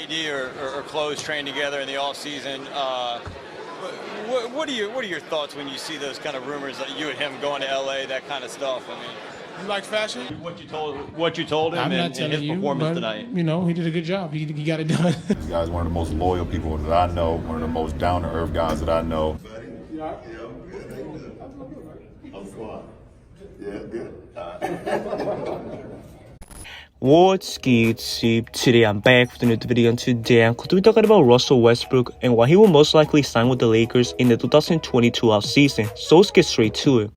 AD or close train together in the offseason. What are your thoughts when you see those kind of rumors that you and him going to LA, that kind of stuff? I mean, You like fashion? what you told him I'm not and telling his you, performance but tonight. you know he did a good job. He got it done. This guy's one of the most loyal people that I know, one of the most down-to-earth guys that I know. Yeah, good. What's good, YouTube? Today I'm back with another video, and today I'm going to be talking about Russell Westbrook and why he will most likely sign with the Lakers in the 2022 offseason. So let's get straight to it.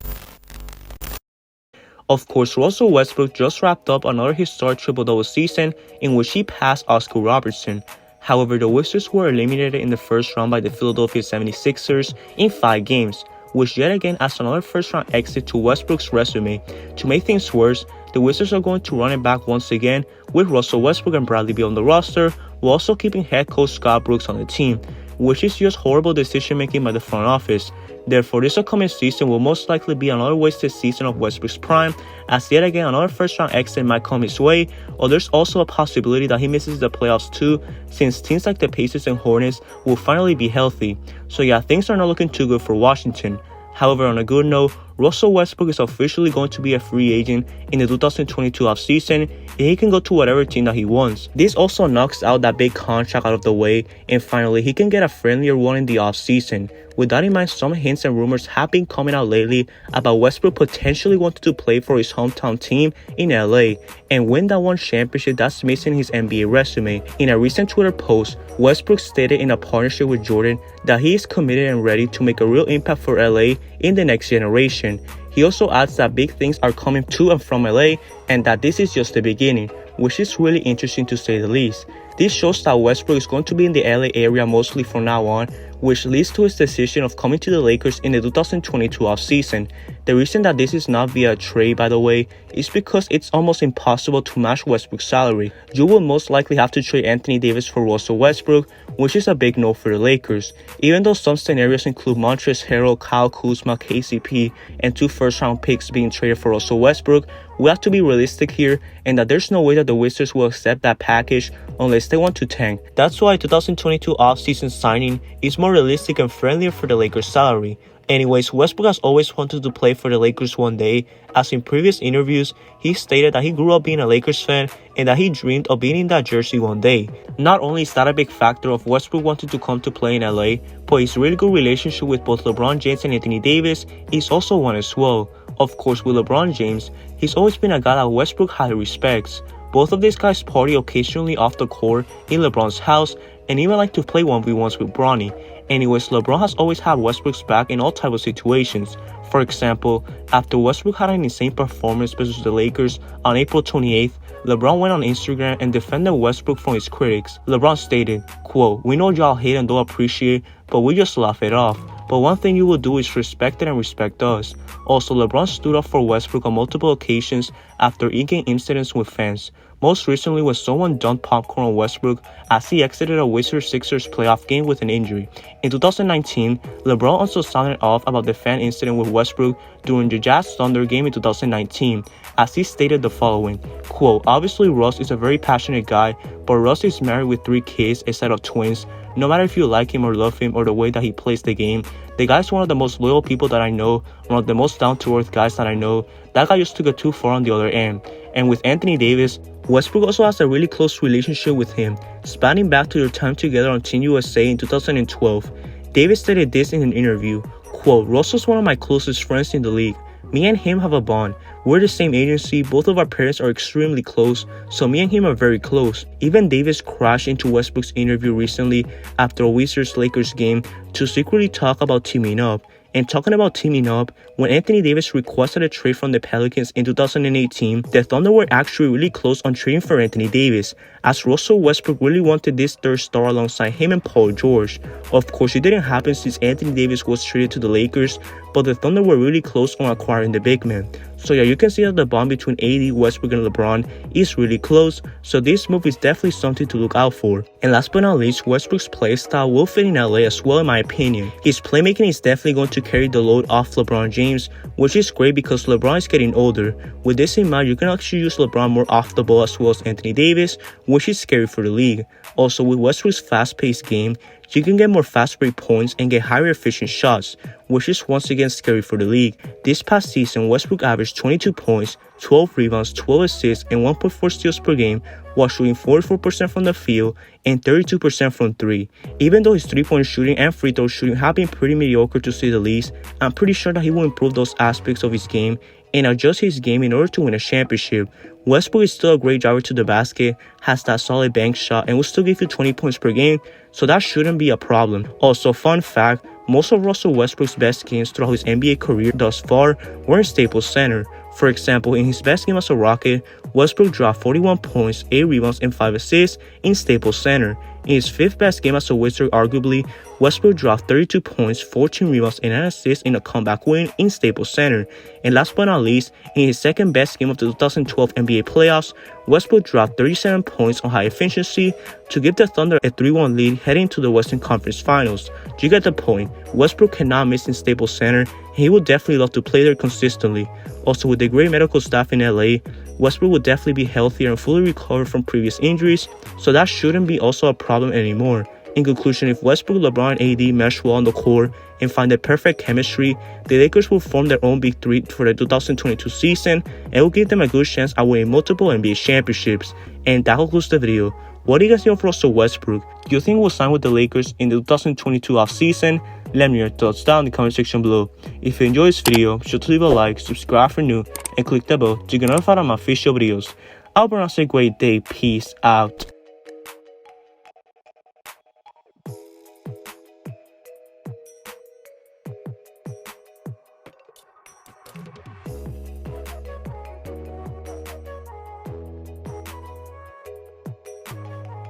Of course, Russell Westbrook just wrapped up another historic triple-double season in which he passed Oscar Robertson. However, the Wizards were eliminated in the first round by the Philadelphia 76ers in 5 games, which yet again adds another first-round exit to Westbrook's resume. To make things worse, the Wizards are going to run it back once again with Russell Westbrook and Bradley Beal on the roster, while also keeping head coach Scott Brooks on the team, which is just horrible decision-making by the front office. Therefore, this upcoming season will most likely be another wasted season of Westbrook's prime, as yet again another first-round exit might come his way, or there's also a possibility that he misses the playoffs too, since teams like the Pacers and Hornets will finally be healthy. So yeah, things are not looking too good for Washington. However, on a good note, Russell Westbrook is officially going to be a free agent in the 2022 offseason, and he can go to whatever team that he wants. This also knocks out that big contract out of the way, and finally he can get a friendlier one in the offseason. With that in mind, some hints and rumors have been coming out lately about Westbrook potentially wanting to play for his hometown team in LA and win that one championship that's missing his NBA resume. In a recent Twitter post, Westbrook stated in a partnership with Jordan that he is committed and ready to make a real impact for LA in the next generation. He also adds that big things are coming to and from LA and that this is just the beginning, which is really interesting to say the least. This shows that Westbrook is going to be in the LA area mostly from now on, which leads to his decision of coming to the Lakers in the 2022 offseason. The reason that this is not via a trade, by the way, is because it's almost impossible to match Westbrook's salary. You will most likely have to trade Anthony Davis for Russell Westbrook, which is a big no for the Lakers. Even though some scenarios include Montrezl Harrell, Kyle Kuzma, KCP, and 2 first-round picks being traded for Russell Westbrook, we have to be realistic here and that there's no way that the Wizards will accept that package unless they want to tank. That's why 2022 offseason signing is more realistic and friendlier for the Lakers' salary. Anyways, Westbrook has always wanted to play for the Lakers one day, as in previous interviews, he stated that he grew up being a Lakers fan and that he dreamed of being in that jersey one day. Not only is that a big factor of Westbrook wanting to come to play in LA, but his really good relationship with both LeBron James and Anthony Davis is also one as well. Of course, with LeBron James, he's always been a guy that Westbrook highly respects. Both of these guys party occasionally off the court in LeBron's house and even like to play 1v1s with Bronny. Anyways, LeBron has always had Westbrook's back in all types of situations. For example, after Westbrook had an insane performance versus the Lakers on April 28th, LeBron went on Instagram and defended Westbrook from his critics. LeBron stated, quote, "We know y'all hate and don't appreciate, but we just laugh it off. But one thing you will do is respect it and respect us." Also, LeBron stood up for Westbrook on multiple occasions after in-game incidents with fans. Most recently when someone dumped popcorn on Westbrook as he exited a Wizards-Sixers playoff game with an injury. In 2019, LeBron also sounded off about the fan incident with Westbrook during the Jazz-Thunder game in 2019, as he stated the following, quote, "Obviously Russ is a very passionate guy, but Russ is married with 3 kids, a set of twins. No matter if you like him or love him or the way that he plays the game, the guy's one of the most loyal people that I know, one of the most down-to-earth guys that I know. That guy just took it too far on the other end." And with Anthony Davis, Westbrook also has a really close relationship with him, spanning back to their time together on Team USA in 2012. Davis stated this in an interview, quote, "Russell's one of my closest friends in the league. Me and him have a bond. We're the same agency, both of our parents are extremely close, so me and him are very close." Even Davis crashed into Westbrook's interview recently after a Wizards-Lakers game to secretly talk about teaming up. And talking about teaming up, when Anthony Davis requested a trade from the Pelicans in 2018, the Thunder were actually really close on trading for Anthony Davis, as Russell Westbrook really wanted this third star alongside him and Paul George. Of course, it didn't happen since Anthony Davis was traded to the Lakers, but the Thunder were really close on acquiring the big man. So yeah, you can see that the bond between AD, Westbrook, and LeBron is really close, so this move is definitely something to look out for. And last but not least, Westbrook's play style will fit in LA as well in my opinion. His playmaking is definitely going to carry the load off LeBron James, which is great because LeBron is getting older. With this in mind, you can actually use LeBron more off the ball as well as Anthony Davis, which is scary for the league. Also, with Westbrook's fast-paced game, you can get more fast break points and get higher efficient shots, which is once again scary for the league. This past season, Westbrook averaged 22 points, 12 rebounds, 12 assists, and 1.4 steals per game, while shooting 44% from the field and 32% from 3. Even though his 3-point shooting and free throw shooting have been pretty mediocre to say the least, I'm pretty sure that he will improve those aspects of his game and adjust his game in order to win a championship. Westbrook is still a great driver to the basket, has that solid bank shot, and will still give you 20 points per game, so that shouldn't be a problem. Also, fun fact, most of Russell Westbrook's best games throughout his NBA career thus far were in Staples Center. For example, in his best game as a Rocket, Westbrook dropped 41 points, 8 rebounds, and 5 assists in Staples Center. In his 5th best game as a Wizard, arguably, Westbrook dropped 32 points, 14 rebounds, and an assist in a comeback win in Staples Center. And last but not least, in his 2nd best game of the 2012 NBA playoffs, Westbrook dropped 37 points on high efficiency to give the Thunder a 3-1 lead heading to the Western Conference Finals. You get the point. Westbrook cannot miss in Staples Center, and he would definitely love to play there consistently. Also, with the great medical staff in LA, Westbrook will definitely be healthier and fully recovered from previous injuries, so that shouldn't be also a problem anymore. In conclusion, if Westbrook, LeBron, and AD mesh well on the court and find the perfect chemistry, the Lakers will form their own big three for the 2022 season and will give them a good chance at winning multiple NBA championships. And that concludes the video. What do you guys think of Russell Westbrook? Do you think we'll sign with the Lakers in the 2022 offseason? Let me know your thoughts down in the comment section below. If you enjoyed this video, be sure to leave a like, subscribe for new, and click the bell to get notified of my official videos. I'll pronounce a great day. Peace out.